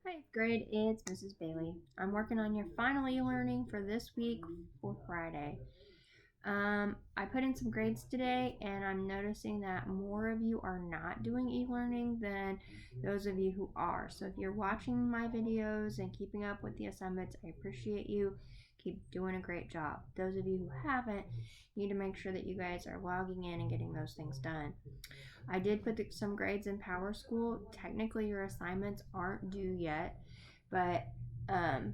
Hi, grade, it's Mrs. Bailey. I'm working on your final e-learning for this week for Friday. I put in some grades today and I'm noticing that more of you are not doing e-learning than those of you who are. So if you're watching my videos and keeping up with the assignments, I appreciate you. Keep doing a great job. Those of you who haven't need to make sure that you guys are logging in and getting those things done. I did put some grades in PowerSchool. Technically, your assignments aren't due yet, but um,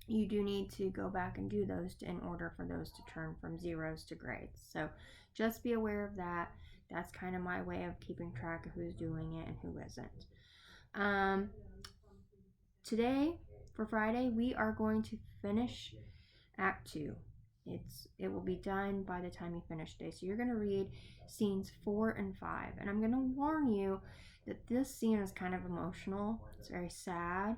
you do need to go back and do those in order for those to turn from zeros to grades. So just be aware of that. That's kind of my way of keeping track of who's doing it and who isn't. Today, for Friday, we are going to finish Act 2. It will be done by the time you finish today. So you're going to read scenes 4 and 5. And I'm going to warn you that this scene is kind of emotional. It's very sad.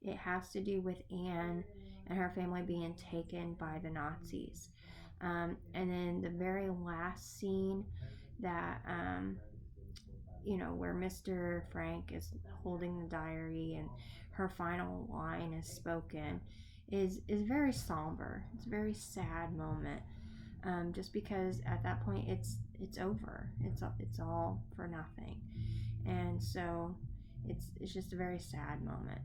It has to do with Anne and her family being taken by the Nazis. And then the very last scene that where Mr. Frank is holding the diary and her final line is spoken is very somber. It's a very sad moment. Just because at that point it's over. It's all for nothing, and so it's just a very sad moment.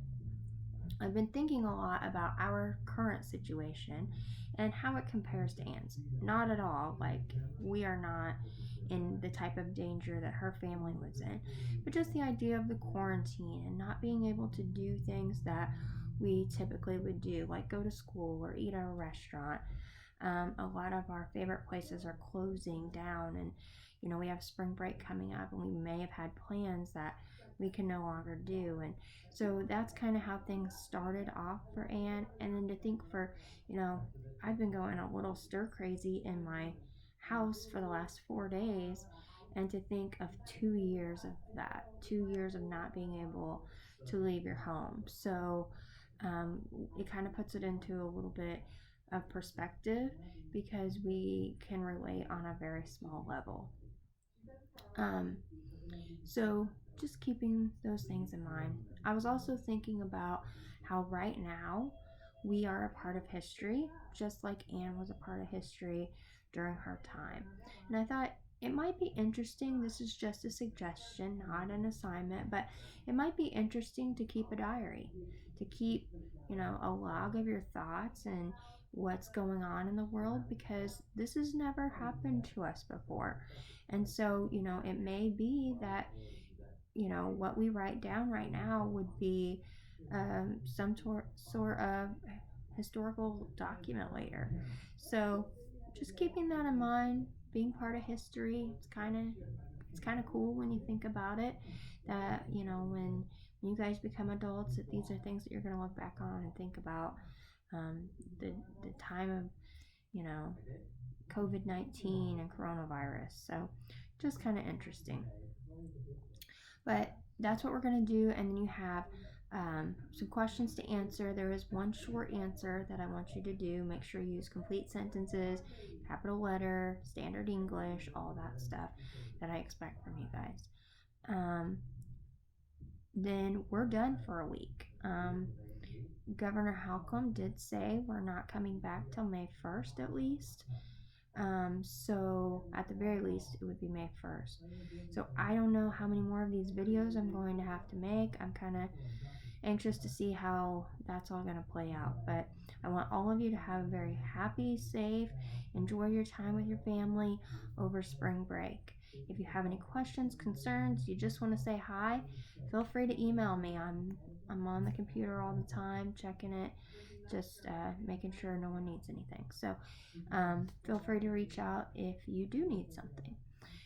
I've been thinking a lot about our current situation and how it compares to Anne's. Not at all. Like, we are not in the type of danger that her family was in, but just the idea of the quarantine and not being able to do things that we typically would do, like go to school or eat at a restaurant. A lot of our favorite places are closing down, and we have spring break coming up, and we may have had plans that we can no longer do. And so that's kind of how things started off for Anne. And then to think I've been going a little stir crazy in my house for the last 4 days, and to think of 2 years of that, 2 years of not being able to leave your home. So it kind of puts it into a little bit of perspective because we can relate on a very small level. Um, so just keeping those things in mind. I was also thinking about how right now we are a part of history, just like Anne was a part of history during her time. And I thought it might be interesting. This is just a suggestion, not an assignment, but it might be interesting to keep a diary, to keep, a log of your thoughts and what's going on in the world, because this has never happened to us before. And so, it may be that, what we write down right now would be some sort of historical document later. So, just keeping that in mind, being part of history, it's kind of cool when you think about it. That when you guys become adults, that these are things that you're going to look back on and think about the time of you know COVID-19 and coronavirus. So, just kind of interesting. But that's what we're going to do. And then you have some questions to answer. There is one short answer that I want you to do. Make sure you use complete sentences, capital letter, standard English, all that stuff that I expect from you guys. Then we're done for a week. Governor Halcomb did say we're not coming back till May 1st at least. So at the very least, it would be May 1st. So I don't know how many more of these videos I'm going to have to make. I'm kind of anxious to see how that's all going to play out. But I want all of you to have a very happy, safe, enjoy your time with your family over spring break. If you have any questions, concerns, you just want to say hi, feel free to email me. I'm on the computer all the time, checking it, just making sure no one needs anything. So feel free to reach out if you do need something.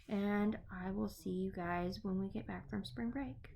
And I will see you guys when we get back from spring break.